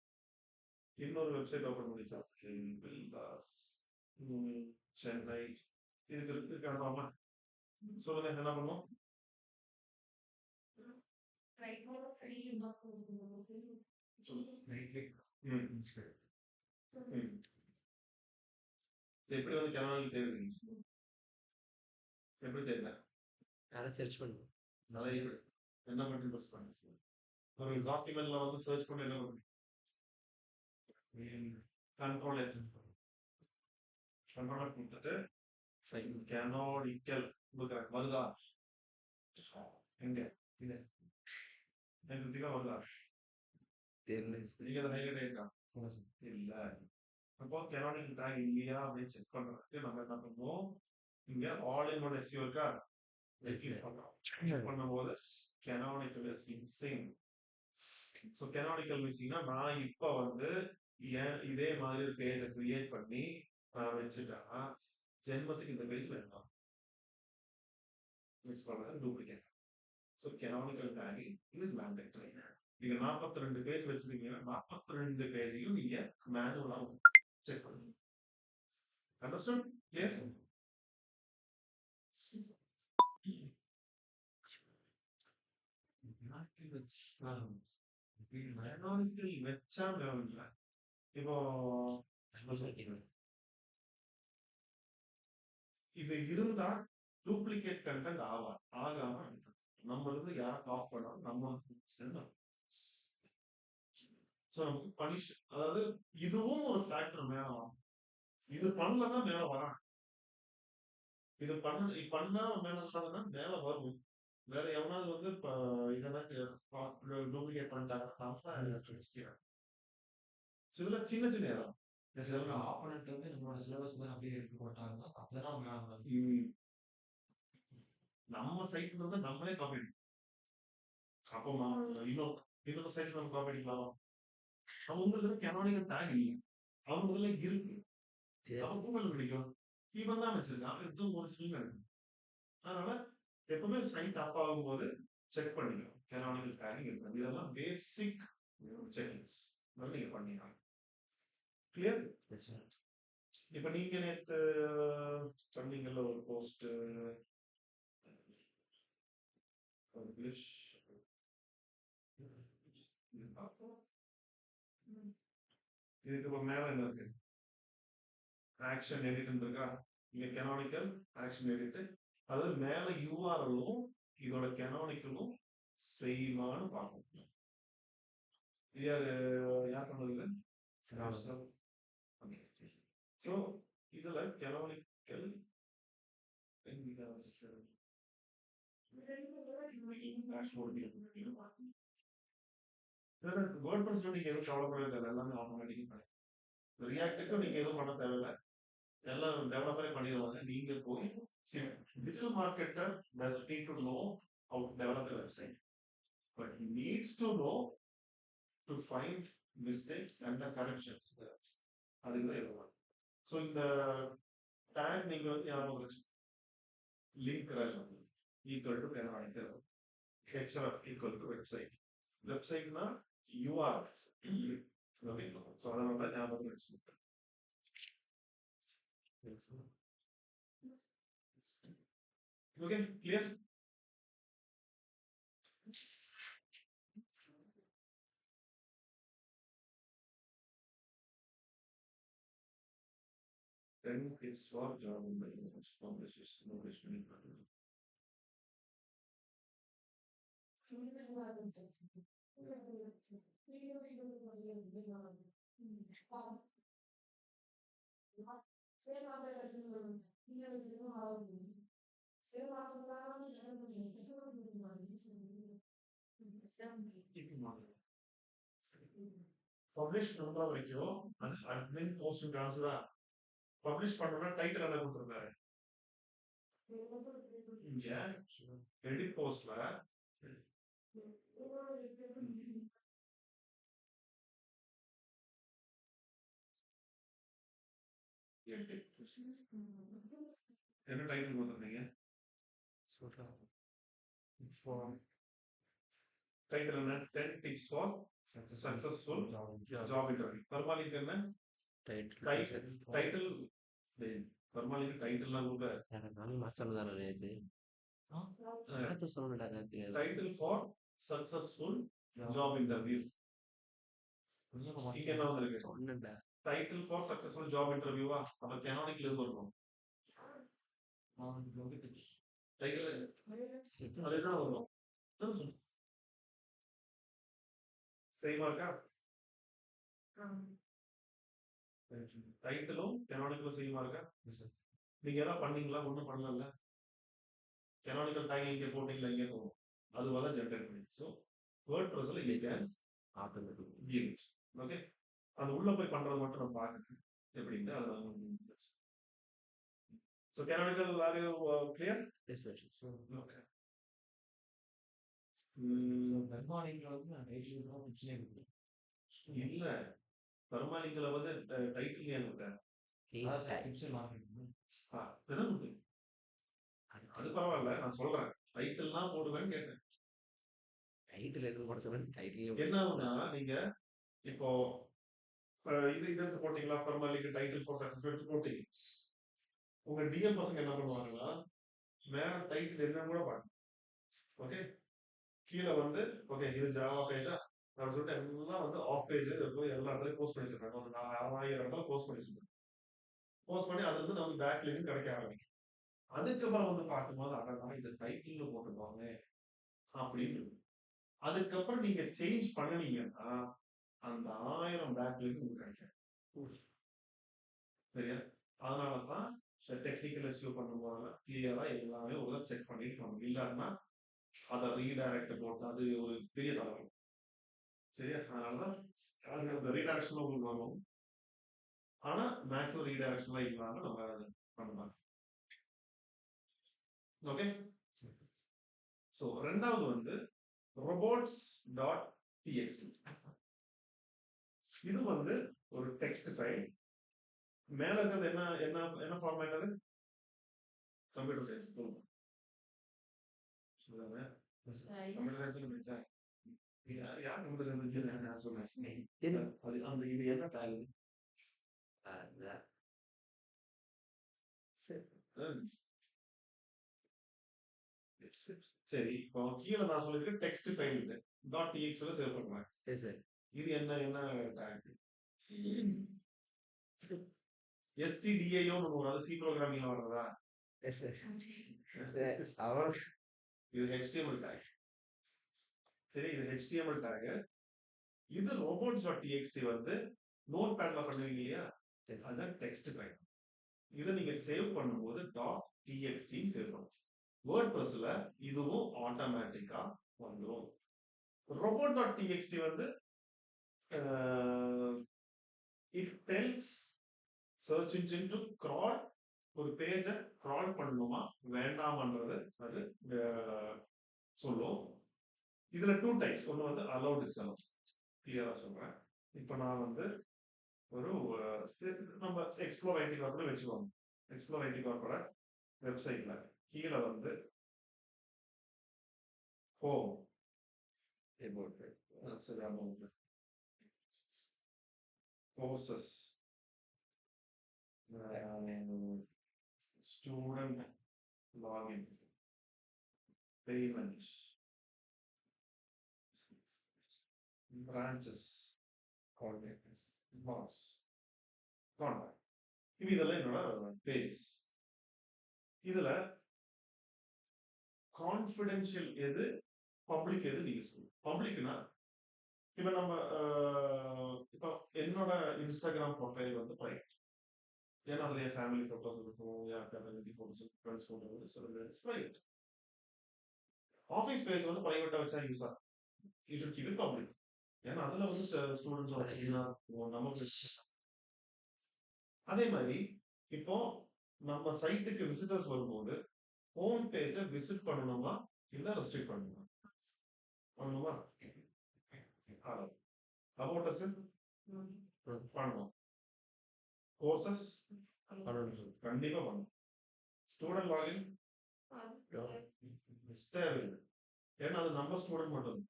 Speaker 1: இன்னொரு வெப்சைட் ஓபன் பண்ணிச்சா சென்னை இதுக்கு இருக்காமா சொல்லுங்க என்ன பண்ணுவோம். எப்படி வந்து canonical தேடுறீங்க? எப்படி தெரியல
Speaker 2: அதை சர்ச் பண்ணுவோம்.
Speaker 1: நிறைய என்ன பண்ணி ப்ரெஸ் பண்ணி ஒரு டாக்குமெண்ட்ல வந்து சர்ச் பண்ணி என்ன பண்ணுங்க, கண்ட்ரோல் கொடுத்துட்டு canonical கொடுக்குறேன். வருதா எங்க இது கிருத்திகா வருதா
Speaker 2: தெரியல.
Speaker 1: நீங்க அதை ஹைலைட் ஆயிருக்கா இல்ல. அப்போ canonical tag இல்லையா அப்படின்னு செக் பண்றதுக்கு நம்ம என்ன பண்ணுவோம், இங்க ஆல் இன் ஒன் SEO இருக்கா, பண்ணும்போது canonical is missing. So canonical missingனா நான் இப்ப வந்து இதே மாதிரி ஒரு பேஜை கிரியேட் பண்ணி நான் வச்சுட்டேன்னா ஜென்மத்துக்கு இந்த பேஜ் வேண்டாம், மிஸ் பண்ணது duplicate. So canonical tagging is mandatory. நீங்க 42 பேஜ் வச்சிருக்கீங்கன்னா 42 பேஜையும் நீங்க மேனுவலா செக் பண்ணுங்க. Understood? Clear? Canonical வச்சா தேவையில்ல. இப்போ இது இருந்தா டூப்ளிகேட் கண்டென்ட் ஆகாம நம்ம இருந்து யாரை காப் பண்ணாலும் நம்ம ஸோ நமக்கு பனிஷ், அதாவது இதுவும் ஒரு ஃபேக்டர் மேல வரும். இது பண்ணலன்னா மேல வரான். இது பண்ணா மேல வராதுன்னா மேல வரும். வேற எவனாவது வந்து இப்ப இதெல்லாம் டூப்ளிகேட் பண்ணிட்டாங்கன்னா இதுல சின்ன சின்ன இடம்
Speaker 2: ஆப்போனன்ட் வந்து நம்மளோட சிலபஸ் மாதிரி அப்படியே எடுத்து போட்டாங்கன்னா அப்பதான்
Speaker 1: நம்ம சைட்ல இருந்து நம்மளே காப்பி அப்போ இன்னொரு சைட்ல நம்ம காப்பி அடிக்கலாம். அவங்களுக்கு கெனானிக்கல் டேக் இல்லை, அவங்களுக்கு இருக்கு. அவன் கூகுள் கிடைக்கும், இவன் தான் வச்சிருக்கான், இதுவும் ஒரு ஸ்கில் இருக்கு. அதனால எப்பவுமே சைட் அப் ஆகும்போது செக் பண்ணிக்கணும் கெனானிக்கல் டேகிங் இருக்கு. இதெல்லாம் பேசிக் செக்கிங்ஸ் நீங்க பண்ணிக்கலாம். கிளியர்? இப்ப நீங்க நேத்து பண்ணீங்கல்ல ஒரு போஸ்ட் பப்ளிஷ், இதுக்கு இப்ப மேல என்ன இருக்கு? ஆக்ஷன் எடிட் இருக்கா? இங்க கெனானிக்கல் ஆக்ஷன் எடிட், அதாவது மேல யூஆர்எல்லும் இதோட கெனானிக்கலும் செய்வான்னு பார்க்கணும். யார் பண்ணது? ஸோ இதுல கெனானிக்கல் வேர்ட்பிரஸ்ல நீங்க எதுவும் கவலைப்படவே தேவை, எல்லாமே ஆட்டோமேட்டிக்கா ரியாக்டுக்கு நீங்க எதுவும் பண்ண தேவையில்லை, எல்லாம் டெவலப்பரே பண்ணிடுவாங்க. நீங்க போய் digital marketer does need to know how to develop a website, but he needs to know to find mistakes and the corrections. அதுக்குதான் எதுவும். ஸோ இந்த டேக் நீங்க வந்து யாரும் வச்சு link equal to canonical, HRF equal to website. வெப்சைட்னா URF. So அதனால ஞாபகம் வச்சுக்கோங்க. Okay, clear? Then it's for job publishes notice. Publish பண்ற வரைக்கும் அது அட்மின் போஸ்ட் ட்ரான்ஸ் தான். பப்ளிஷ் பண்ணனும்னா டைட்டில் என்ன கொடுத்திருந்தாரு? இங்க எடிட் போஸ்ட்ல என்ன டைட்டில் கொடுத்திருந்தீங்க? டைட்டில் என்ன? 10 tips for successful job interview. பர்மாலிக்கு என்ன டைட்டில்? பர்மாலிக்கு டைட்டில்லாம் கூட title for successful job interviews. இங்க என்ன வந்திருக்கு? டைட்டில் ஃபார் சக்சஸ்ஃபுல் ஜாப் இன்டர்வியூவா? அப்ப கெனானிக்கல் எது வரும்? டைட்டில் அதுதான் வரும். சேமா இருக்கா? டைட்டிலும் கெனானிக்கலும் சேமா இருக்கா? நீங்க ஏதாவது பண்ணீங்களா? ஒண்ணும் பண்ணல. கெனானிக்கல் டேக் இங்க போட்டீங்களா? இங்க போகும், அதுவா தான் ஜெனரேட் பண்ணி. ஸோ வேர்ட்பிரஸ்ல you can automatic give it. Okay, அது உள்ள போய் பண்றது மட்டும் நம்ம பார்க்கணும் எப்படின்னு. அதெல்லாம் so canonical are you clear? Yes sir. Okay. இல்ல, பர்மாலிக்கல வந்து டைட்டில் ஏன் அது பரவாயில்ல, நான் சொல்றேன் டைட்டில்லாம் போடுவேன்னு கேட்டேன். என்ன ஆகுனா, நீங்க இப்போ இது எடுத்து போட்டீங்களா? பர்மாலிக்கு டைட்டில் ஃபார் சக்சஸ் எடுத்து போட்டீங்க. உங்க டிஎம் பசங்க என்ன பண்ணுவாங்கன்னா மேல டைட்டில் என்னன்னு கூட பாருங்க. ஓகே, கீழே வந்து ஓகே இது ஜாவா பேஜா அப்படின்னு சொல்லிட்டு எல்லாம் வந்து ஆஃப் பேஜ் போய் எல்லா இடத்துலயும் போஸ்ட் பண்ணி வச்சிருக்காங்க. ஒரு 1000 இடத்துல போஸ்ட் பண்ணி வச்சிருக்காங்க. போஸ்ட் பண்ணி அது வந்து நமக்கு பேக் லிங்க் கிடைக்க ஆரம்பிக்கும். அதுக்கப்புறம் வந்து பார்க்கும்போது அடடா இந்த டைட்டில்ல போட்டுருப்பாங்க அப்படின்னு. அதுக்கப்புறம் நீங்க சேஞ்ச் பண்ணுனீங்கன்னா அந்த 1000 பேக் லிங்க் உங்களுக்கு கிடைக்கும். சரியா? அதனாலதான் டெக்னிக்கல் எஸ்யூ பண்ணும்போது கிளியரா எல்லாமே ஒரு செக் பண்ணிட்டு வரணும். இல்லாட்டினா அதை ரீடைரக்ட் போட்டு அது ஒரு பெரிய தலைவலி. சரியா? அதனாலதான் அந்த ரீடைரக்ஷன் உங்களுக்கு வரும். ஆனா மேக்ஸிமம் ரீடைரக்ஷன்லாம் இல்லாம நம்ம பண்ணலாம். ஓகே, சோ ரெண்டாவது வந்து robots.txt. இது வந்து ஒரு டெக்ஸ்ட் ஃபைல். மேல இருக்கிறது என்ன என்ன என்ன ஃபார்மேட் அது? Computer science. சொல்லுங்க. கம்ப்யூட்டர் சயின்ஸ் யார் கம்ப்யூட்டர் சயின்ஸ் நான் சொன்னேன். அது அந்த இது என்ன டேக்? சரி, இப்போ கீழே நான் சொல்லிருக்கேன் டெக்ஸ்ட் ஃபைல் .txt சேவ் பண்ணுவேன். இது என்ன என்ன டேக்? stdio அது சி ப்ரோகிராமிங்ல வர்றதா? இது HTML டேக். சரி, இது HTML டேக். இது robots.txt வந்து நோட் பேட்ல பண்ணுவீங்க இல்லையா, அதுதான் டெக்ஸ்ட் ஃபைல். இதை நீங்க சேவ் பண்ணும்போது .txt சேவ் பண்ணும். வேர்ட்பிரஸ்ல இதுவும் ஆட்டோமேட்டிக்கா வந்துடும். robot.txt வந்து it tells search engine to crawl ஒரு பேஜை crawl பண்ணணுமா வேண்டாமன்றது அது சொல்லும். இதுல 2 டைப்ஸ். ஒன்னு வந்து allowed disallowed. கிளியரா சொல்றேன். இப்போ நான் வந்து ஒரு நம்ம எக்ஸ்ப்ளோர் ஐடி கார்போட வச்சுக்கோங்க. எக்ஸ்ப்ளோர் ஐடி கார்போட வெப்சைட்ல கீழே வந்து ஹோம் சரி amount courses student login payment branches coordinates box contact இதெல்லாம் என்னோட பேஜஸ். இதுல கான்ஃபிடென்ஷியல் எது பப்ளிக் எது நீங்க சொல்லுங்க. பப்ளிக்னா இப்ப நம்ம இப்போ என்னோட இன்ஸ்டாகிராம் ப்ரொஃபைல் வந்து பிரைவேட். ஏன்னா அதுல என் ஃபேமிலி போட்டோஸ் இருக்கும், என் family photos, friends photos private. Office page வந்து பிரைவேட்டா வச்சா யூஸ் ஆகும். You should keep it public. ஏன்னா அதுல வந்து ஸ்டூடெண்ட்ஸ் நமக்கு. அதே மாதிரி இப்போ நம்ம சைட்டுக்கு விசிட்டர்ஸ் வரும்போது ஹோம் பேஜை விசிட் பண்ணணுமா இல்ல ரெஸ்ட்ரிக்ட் பண்ணணுமா? பண்ணணுமா? அபவுட் அஸ் பண்ணணும். கோர்சஸ் கண்டிப்பா பண்ணணும். ஸ்டூடெண்ட் லாகின் தேவையில்லை. ஏன்னா அது நம்ம ஸ்டூடெண்ட் மட்டும்.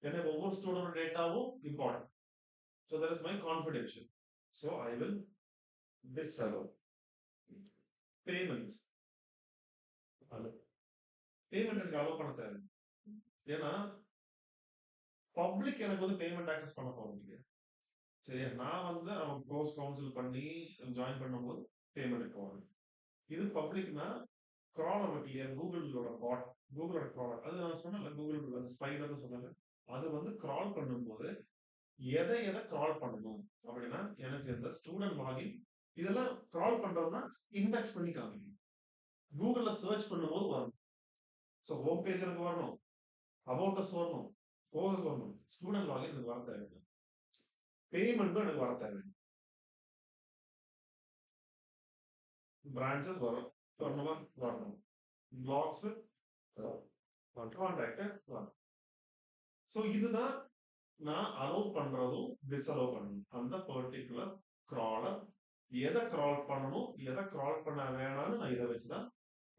Speaker 1: ஏன்னா ஒவ்வொரு ஸ்டூடெண்ட் டேட்டாவும் important. So that is my confidential. So I will disallow. Payment. Payment எனக்கு அலோவ் பண்ண தேவை. ஏன்னா பப்ளிக் எனக்கு வந்து பேமெண்ட் ஆக்சஸ் பண்ண போறீங்க. சரியா? நான் வந்து அவன் க்ளோஸ் கவுன்சில் பண்ணி ஜாயின் பண்ணும்போது பேமெண்ட் போவாங்க. இது பப்ளிக்னா கிராலர் இருக்கு இல்லையா, கூகுளோட பாட், கூகுளோட கிராலர். அது நான் சொன்னேன் கூகுள் அந்த ஸ்பைடர்னு சொன்னாங்க. அது வந்து கிரால் பண்ணும்போது எதை கிரால் பண்ணணும் அப்படின்னா எனக்கு இந்த ஸ்டூடெண்ட் லாகின் இதெல்லாம் கிரால் பண்றதுன்னா இண்டெக்ஸ் பண்ணி காமிக்கணும். கூகுள்ல சர்ச் பண்ணும்போது வரணும். ஸோ ஹோம் பேஜ் எனக்கு வரணும், அபவுட் அஸ் வரணும், கோர்சஸ் வரணும், ஸ்டூடெண்ட் லாகின் எனக்கு வர தேவையில்லை, பேமெண்ட்டும் எனக்கு வர தேவையில்லை. பிரான்ச்சஸ் வரணுமா வரணும், பிளாக்ஸ் கான்டாக்ட் வரணும். ஸோ இதுதான் நான் அலோவ் பண்றதும் டிஸ்அலோவ் பண்ணணும். அந்த பர்டிகுலர் கிராலர் எதை கிரால் பண்ணணும் எதை கிரால் பண்ண வேணாம்னு நான் இதை வச்சுதான்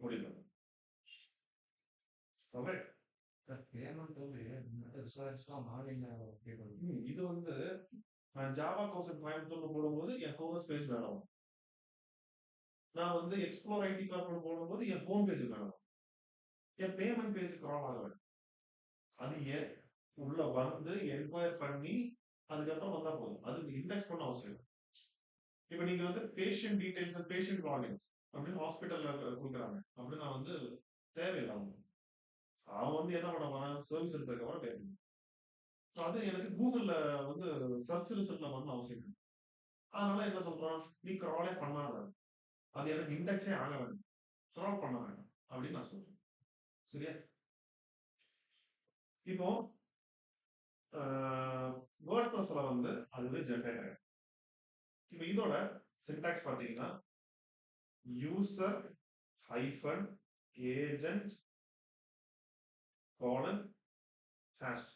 Speaker 1: முடிவு பண்ணேன். இது வந்து நான் ஜாவா கோர்ஸ் கோயம்புத்தூர்ல போடும்போது என் கோர்ஸ் ஸ்பேஸ் வேணும். நான் வந்து எக்ஸ்ப்ளோர் ஐடி கார்பன் போடும்போது என் ஹோம் பேஜ் காணும், என் பேமெண்ட் பேஜ் கிரால் ஆகல. அது ஏன் உள்ள வந்து என்கொயர் பண்ணி அதுக்கப்புறம் வந்தா போதும், அது இண்டெக்ஸ் பண்ண அவசியம் இல்லை. இப்ப நீங்க வந்து பேஷண்ட் டீடைல்ஸ் பேஷண்ட் லாகின்ஸ் அப்படின்னு ஹாஸ்பிட்டல்ல கொடுக்குறாங்க அப்படின்னு நான் வந்து தேவையில்லை. அவன் வந்து என்ன பண்ண போறான், சர்வீஸ் எடுத்துக்க கேட்கணும். அது எனக்கு கூகுள்ல வந்து சர்ச் ரிசல்ட்ல வரணும் அவசியம் இல்லை. அதனால என்ன சொல்றான், நீ கிராலே பண்ணாத, அது எனக்கு இண்டெக்ஸே ஆக வேண்டாம், கிரால் பண்ண வேண்டாம் அப்படின்னு நான் சொல்றேன். சரியா? இப்போ வேர்ட் ப்ரெஸ்ல வந்து அதுவே ஜென்ரேட் ஆயிடும். இப்போ இதோட சின்டாக்ஸ் பாத்தீங்கன்னா யூசர் ஹைஃபன் ஏஜென்ட் காலன் ஹேஷ்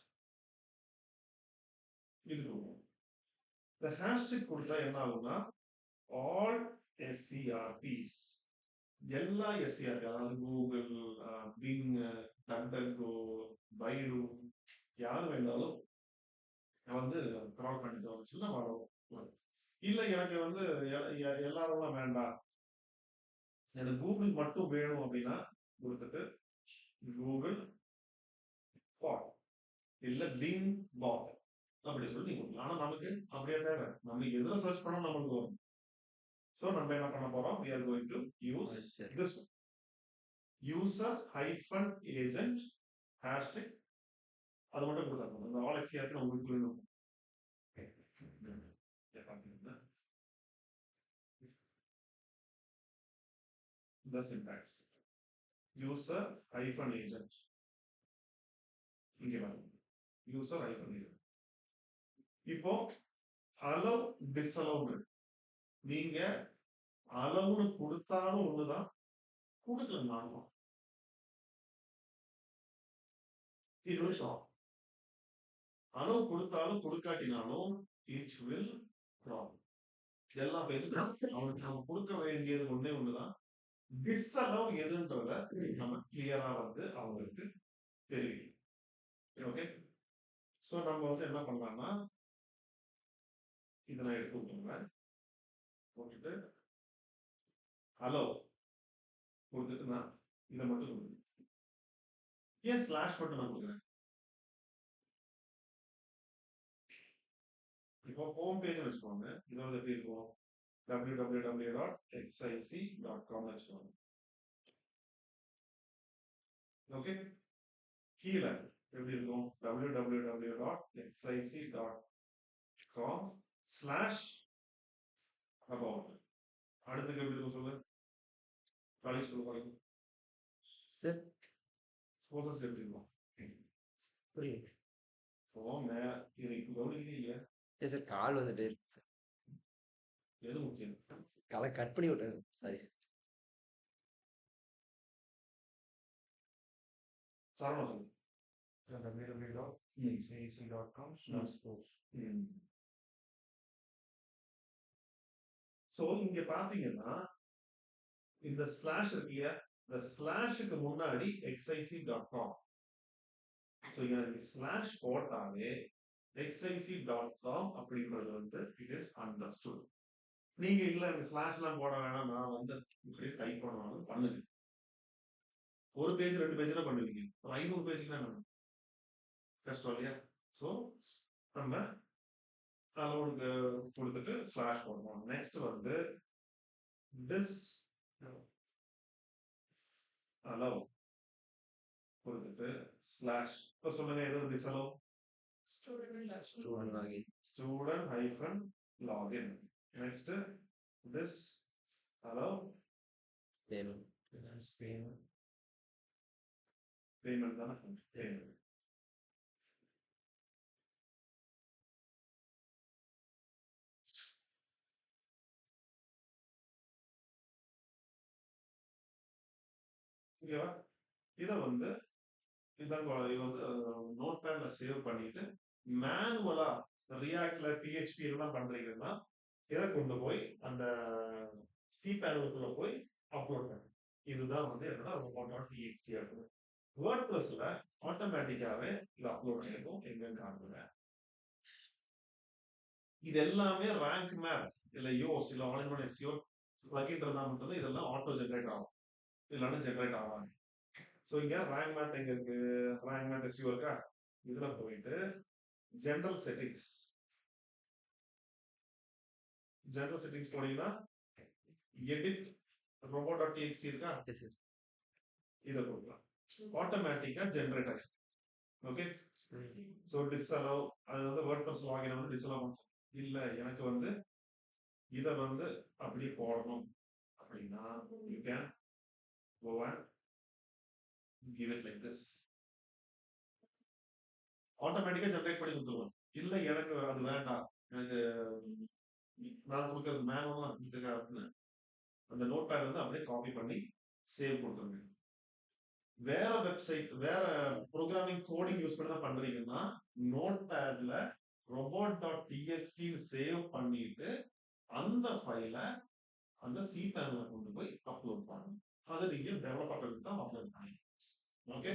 Speaker 1: இது கொடுக்கும். இந்த ஹேஷ்டேக் கொடுத்தா என்ன ஆகும்னா ஆல் எஸ்சிஆர்பிஸ், எல்லா எஸ்சிஆர்பி, அதாவது கூகுள், பிங், டக்டக்கோ, பைடு, யார் வேணாலும் வந்து கிரால் பண்ணிட்டு வந்துச்சுன்னா வரும். இல்ல எனக்கு வந்து எல்லாரும் வேண்டாம், எனக்கு கூகுள் மட்டும் வேணும் அப்படின்னா கொடுத்துட்டு கூகுள் பாட் இல்ல பிங் பாட் அப்படி சொல்லி நீங்க கொடுக்கலாம். ஆனா நமக்கு அப்படியே தேவை, நம்ம எதுல சர்ச் பண்ணா நம்மளுக்கு வரும். சோ நம்ம என்ன பண்ண போறோம், we are going to use this user hyphen agent hashtag, அது மட்டும் கொடுத்தா போதும். இந்த ஆல் எஸ்சிஆர்பி உங்களுக்கு வேணும். The syntax user hyphen agent, இங்க பாருங்க user hyphen agent. இப்போ allow disallow, நீங்க அளவுன்னு கொடுத்தாலும் ஒண்ணுதான், கொடுக்கலனாலும் இது அளவு கொடுத்தாலும் கொடுக்காட்டினாலும் each will drop. எல்லா பேஜும் அவனுக்கு நம்ம கொடுக்க வேண்டியது ஒண்ணே ஒண்ணுதான், டிஸ்அலவ் எதுன்றத நம்ம கிளியரா வந்து அவங்களுக்கு தெரியும். ஓகே, சோ நம்ம வந்து என்ன பண்ணலாம்னா இதை நான் எடுத்து விட்டுறேன், போட்டுட்டு அலோ கொடுத்துட்டு நான் இதை மட்டும் கொடுக்குறேன். ஏன் ஸ்லாஷ் மட்டும் நான் கொடுக்குறேன், இப்போ ஹோம் பேஜ் வச்சுக்கோங்க, இதோட எப்படி இருக்கும் www.xic.com வச்சுக்கோங்க. ஓகே, கீழே எப்படி இருக்கும் www.xic.com/about. அடுத்து எப்படி இருக்கும் சொல்லு, காலேஜ் சொல்லு பாருங்க
Speaker 2: சார்.
Speaker 1: ப்ரோசஸ் எப்படி இருக்கும்
Speaker 2: புரியுது.
Speaker 1: இது கவனிக்கவே இல்லையா
Speaker 2: சார் கால் வந்துட்டே இருக்கு சார்,
Speaker 1: எது முக்கியம்,
Speaker 2: காலை கட் பண்ணி விட்டேன். Sorry sir.
Speaker 1: சரவணா சொல்லு. சோ இங்க பாத்தீங்கன்னா இந்த ஸ்லாஷ் இருக்கு இல்லையா, இந்த ஸ்லாஷுக்கு முன்னாடி xic.com. சோ எனக்கு ஸ்லாஷ் போட்டாலே xic.com அப்படின்றது வந்து இட் இஸ் அண்டர்ஸ்டுட். நீங்க இல்ல எனக்கு ஸ்லாஷ் எல்லாம் போட வேணாம், நான் வந்து இப்படி டைப் பண்ணாலும் பண்ணுங்க. ஒரு பேஜ் 2 பேஜ்ல பண்ணுவீங்க, ஒரு 500 பேஜ்க்கு என்ன கஷ்டம் இல்லையா? சோ நம்ம அளவுக்கு கொடுத்துட்டு ஸ்லாஷ் போடுவோம். நெக்ஸ்ட் வந்து டிஸ் அலவ் கொடுத்துட்டு ஸ்லாஷ். இப்போ சொல்லுங்க எது disallow,
Speaker 2: student login,
Speaker 1: student hyphen login. Next this allow
Speaker 2: payment,
Speaker 1: payment தானே, பேமெண்ட். ஓகேவா? இதை வந்து இதான் இது வந்து நோட் பேட்ல சேவ் பண்ணிட்டு மேனுவலா ரியாக்ட்ல PHP எல்லாம் பண்றீங்கன்னா இதை கொண்டு போய் அந்த சி பேனலுக்குள்ள போய் அப்லோட் பண்ணு. இதுதான் வந்து என்னன்னா robot.txt இருக்கும். வேர்ட் பிளஸ்ல ஆட்டோமேட்டிக்காவே இது அப்லோட் ஆகிருக்கும். எங்கன்னு காணுங்க, இது எல்லாமே ரேங்க் மேப் இல்ல யோஸ்ட் இல்ல all in one SEO plugin இருந்தா மட்டும்தான் இதெல்லாம் ஆட்டோ ஜென்ரேட் ஆகும், இல்லைன்னா ஜென்ரேட் ஆகாது. ஸோ இங்க ரேங்க் மேத் எங்க இருக்கு, ரேங்க் மேத் எஸ்யூ இருக்கா, இதுல போயிட்டு ஜெனரல் செட்டிங்ஸ், ஜெனரல் செட்டிங்ஸ் போனீங்கன்னா எடிட் robot.txt இருக்கா, இதை கொடுக்கலாம், ஆட்டோமேட்டிக்கா ஜென்ரேட் ஆகும். ஓகே, ஸோ டிஸ்அலோ, அது வந்து வேர்ட்பிரஸ் லாகின் வந்து டிஸ்அலோ பண்ணும். இல்ல எனக்கு வந்து இதை வந்து அப்படியே போடணும் அப்படின்னா you can go and give it like this, ஆட்டோமேட்டிக்கா ஜெனரேட் பண்ணி கொடுத்துருவோம். இல்ல எனக்கு அது வேண்டாம், எனக்கு நான் கொடுக்கறது மேனுவலா கொடுத்துருக்கேன், அந்த நோட் பேட் வந்து அப்படியே காப்பி பண்ணி சேவ் கொடுத்துருங்க. வேற வெப்சைட், வேற ப்ரோக்ராமிங் கோடிங் யூஸ் பண்ணி தான் பண்றீங்கன்னா நோட் பேட்ல robot.txt சேவ் பண்ணிட்டு அந்த ஃபைல அந்த சி பேனல்ல கொண்டு போய் அப்லோட் பண்ணணும். அதை நீங்க டெவலப்பருக்கு தான் அப்லோட் பண்ணணும். ஓகே,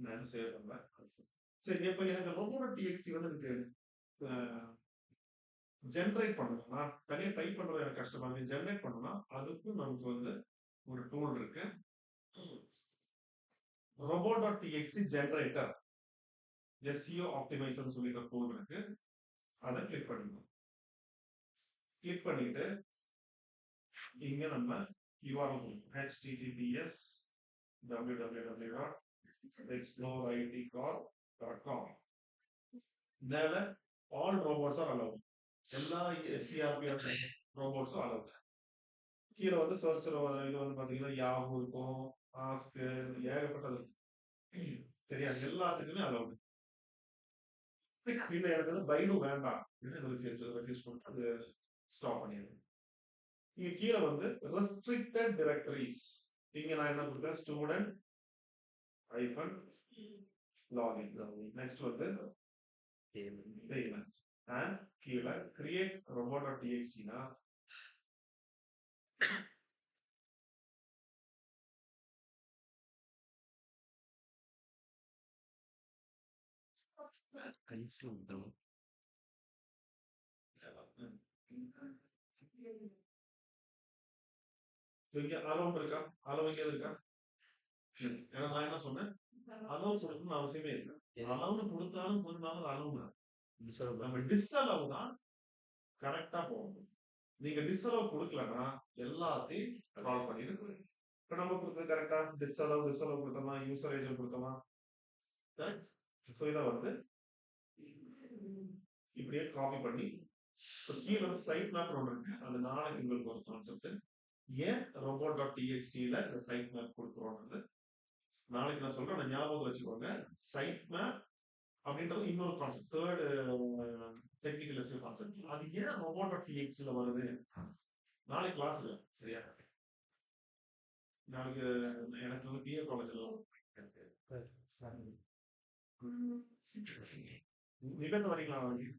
Speaker 1: நான் சேவ் பண்றேன். சரி, இப்போ எனக்கு robot.txt வந்து எனக்கு ஜென்ரேட் பண்ணணும், நான் தனியாக டைப் பண்றது எனக்கு கஷ்டமா இருக்கு, ஜென்ரேட் பண்ணணும்னா அதுக்கும் நமக்கு வந்து ஒரு டூல் இருக்கு, robot.txt ஜெனரேட்டர் SEO ஆப்டிமைசர் சொல்லிட்டு டூல் இருக்கு, அதை கிளிக் பண்ணிக்கணும். கிளிக் பண்ணிட்டு இங்க நம்ம URL https www.exploreitcorp.com. மேல all robots are allowed, எல்லா CRP robots allowed. கீழே வந்து சர்ச் இது வந்து பாத்தீங்கன்னா யாஹூ இருக்கும், ஆஸ்க், ஏகப்பட்டது சரியா, எல்லாத்துக்குமே அலௌடு. இல்ல எனக்கு வந்து பைடு வேண்டாம், ரெஃப்யூஸ் பண்ணிட்டு அது ஸ்டாப் பண்ணிடுறேன். இங்க கீழே வந்து ரெஸ்ட்ரிக்டட் டைரக்டரிஸ், இங்க நான் என்ன கொடுத்தேன், ஸ்டூடெண்ட் ஐஃபன் லாகின், நெக்ஸ்ட் வந்து பேமெண்ட், அண்ட் கீழே கிரியேட் robot.txt-னா இங்க அலௌட் இருக்கா, அலௌட் இருக்கா, ஏன்னா நான் என்ன சொன்னேன், அலௌட் கொடுக்கணும்னு அவசியமே இல்லை, அலௌட் கொடுத்தாலும் கொஞ்சம் அலௌட் தான், நம்ம டிஸ்அலௌ தான் கரெக்டா போகணும். நீங்க டிஸ்அலௌ கொடுக்கலன்னா எல்லாத்தையும் கால் பண்ணிட்டு, இப்ப நம்ம கொடுத்தது கரெக்டா, டிஸ்அலௌ கொடுத்தோம்னா யூசர் ஏஜென்ட் கொடுத்தோம்னா கரெக்ட். ஸோ இதை வந்து இப்படியே காப்பி பண்ணி கீழே வந்து சைட் மேப் ஒன்று இருக்கு, அது நாளைக்கு உங்களுக்கு ஒரு கான்செப்ட், ஏன் robot.txt-ல இந்த சைட் மேப் கொடுக்குறோம்ன்றது நாளைக்கு நான் சொல்றேன், அந்த ஞாபகத்தில் வச்சுக்கோங்க. சைட் மேப் அப்படின்றது இன்னொரு concept, third technical SEO concept. அது ஏன் robot.txt-ல வருது நாளைக்கு கிளாஸ் இல்லை, சரியா? நாளைக்கு எனக்கு வந்து பிஏ காலேஜ்ல நிகழ்ந்து வரீங்களா நாளைக்கு?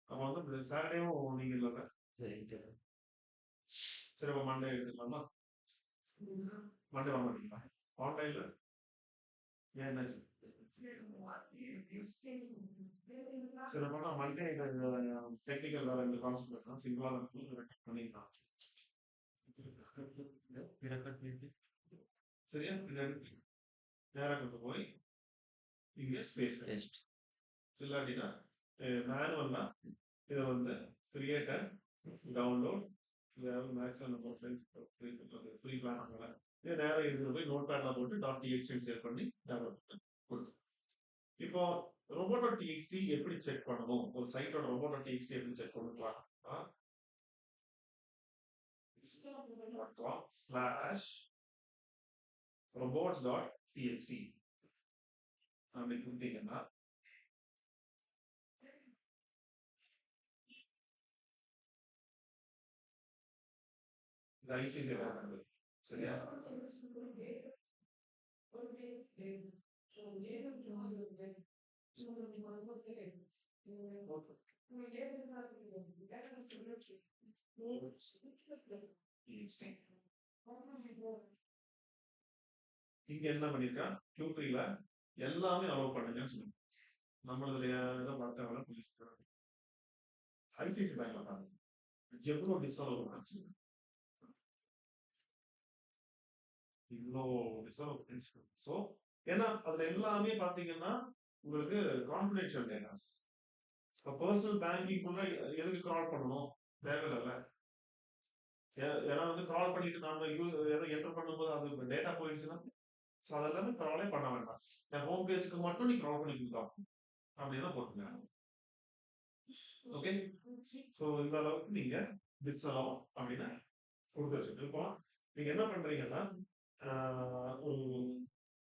Speaker 1: அப்ப வந்து சாட்டர்டேவும் நீங்க இல்ல, சரி அப்ப மண்டே எடுத்துக்கலாமா? மண்டே வர மாட்டீங்களா ஆன்லைன்ல? ஏன் என்னாச்சு? சரி, அப்ப மண்டே டெக்னிக்கல் வேற இந்த கான்செப்ட் தான் சிம்பிளா ரெக்கார்ட் பண்ணிக்கலாம், சரியா? இதை எடுத்து நேராக கொண்டு போய் இங்க ஸ்பேஸ் டெஸ்ட் இல்லாட்டினா மேனுவல்னா இதை வந்து create and download, maximum free plan, இதை நேரம் எடுத்துட்டு போய் நோட் பேட்ல போட்டு .txt சேவ் பண்ணி டவுன்லோட் கொடுத்து. இப்போ robot.txt எப்படி செக் பண்ணணும், ஒரு சைட்டோட robot.txt எப்படி செக் பண்ணலாம், robots.txt அப்படி கொடுத்தீங்கன்னா இந்த ஐசிசி வேறு, சரியா? இங்க என்ன பண்ணிருக்கா, Q3ல எல்லாமே அலோவ் பண்ணுங்கன்னு சொல்லுங்க. நம்மளுடைய இதை பார்க்க ஐசிஐசி பேங்க்ல பாருங்க எவ்வளோ டிஸ்அலோவ் ஆச்சு, இவ்வளோ டிஸ்அலோவ். ஸோ ஏன்னா அதுல எல்லாமே பாத்தீங்கன்னா உங்களுக்கு கான்ஃபிடென்ஷியல் டேட்டாஸ். இப்போ பர்சனல் பேங்கிங்குள்ள எதுக்கு கால் பண்ணணும், தேவையில்ல. ஏன்னா வந்து கால் பண்ணிட்டு நாம எதை என்டர் பண்ணும்போது அது டேட்டா போயிடுச்சுன்னா, ஸோ அதெல்லாமே காலே பண்ண வேண்டாம். என் ஹோம் பேஜுக்கு மட்டும் நீ கால் பண்ணி கொடுத்தா அப்படிதான் போட்டுங்க. ஓகே, ஸோ இந்த அளவுக்கு நீங்க டிஸ்அலோவ் அப்படின்னு கொடுத்து வச்சுட்டு, இப்போ நீங்க என்ன பண்றீங்கன்னா ஒரு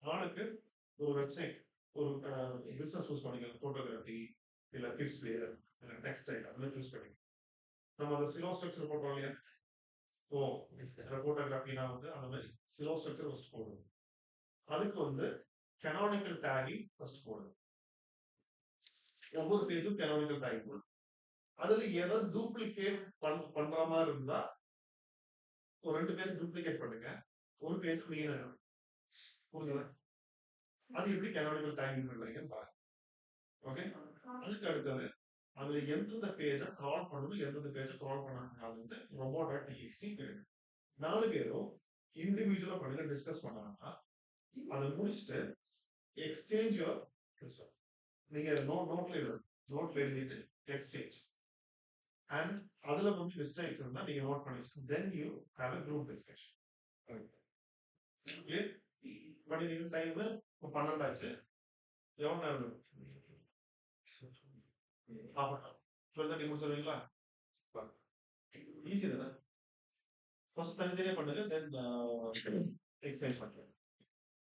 Speaker 1: ஆளுக்கு ஒரு வெப்சைட், ஒரு பிசினஸ் சூஸ் பண்ணிக்கலாம், போட்டோகிராஃபி இல்ல கிட்ஸ் வேர் இல்ல டெக்ஸ்டைல் அப்படின்னு சூஸ் பண்ணிக்கலாம். நம்ம அந்த சிலோ ஸ்ட்ரக்சர் போட்டோம் இல்லையா, ஓ போட்டோகிராஃபினா வந்து அந்த மாதிரி சிலோ ஸ்ட்ரக்சர் ஃபர்ஸ்ட் போடுங்க. அதுக்கு வந்து கெனானிக்கல் டேகிங் ஃபர்ஸ்ட் போடுங்க. ஒவ்வொரு பேஜும் கெனானிக்கல் டேகிங் போடுங்க. அதுல ஏதாவது டூப்ளிகேட் பண்ற மாதிரி இருந்தா ஒரு 2 பேஜ் டூப்ளிகேட் பண்ணுங்க, ஒரு பேஜ் கிளீன் ஆகும். புரியுதா? அது எப்படி கெனானிக்கல் டேகிங் பண்றீங்கன்னு பாருங்க. ஓகே, அதுக்கு அடுத்தது அதுல எந்தெந்த பேஜை கிரால் பண்ணணும், எந்தெந்த பேஜை கிரால் பண்ணக்கூடாதுன்னு robo.txt கேளுங்க. 4 பேரும் இண்டிவிஜுவலா பண்ணுங்க, டிஸ்கஸ் பண்ணாங்கன்னா அதை முடிச்சுட்டு எக்ஸ்சேஞ்ச் யுவர், நீங்க நோட்ல எழுதிட்டு எக்ஸ்சேஞ்ச் அண்ட் அதுல வந்து மிஸ்டேக்ஸ் இருந்தா நீங்க நோட் பண்ணிட்டு then you have a group discussion. Clear பண்ணிட்டீங்க. டைம் 12 ஆச்சு. எவ்வளவு நேரம்? ஆமாம், 12:30 முடிச்சிருவீங்களா? ஈஸி தானே. ஃபர்ஸ்ட் தனித்தனியா பண்ணுங்க, தென் எக்ஸ்சேஞ்ச் பண்ணுங்க.